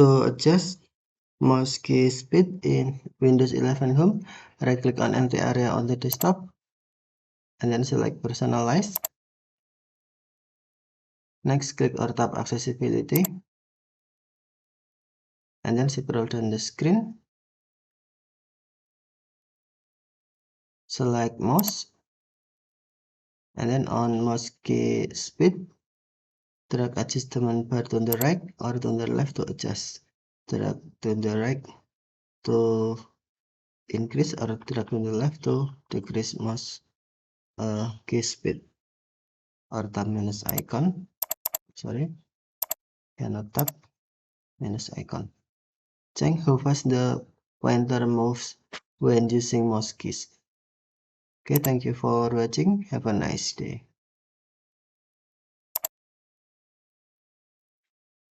To adjust mouse key speed in Windows 11 Home, right-click on empty area on the desktop, and then select Personalize. Next, click or tap Accessibility, and then scroll down the screen. Select mouse, and then on mouse key speed, drag adjustment bar to the right or to the left to adjust. Drag to the right to increase or drag to the left to decrease mouse key speed, or tap minus icon. Sorry, cannot tap minus icon. Check how fast the pointer moves when using mouse keys. Okay, thank you for watching. Have a nice day.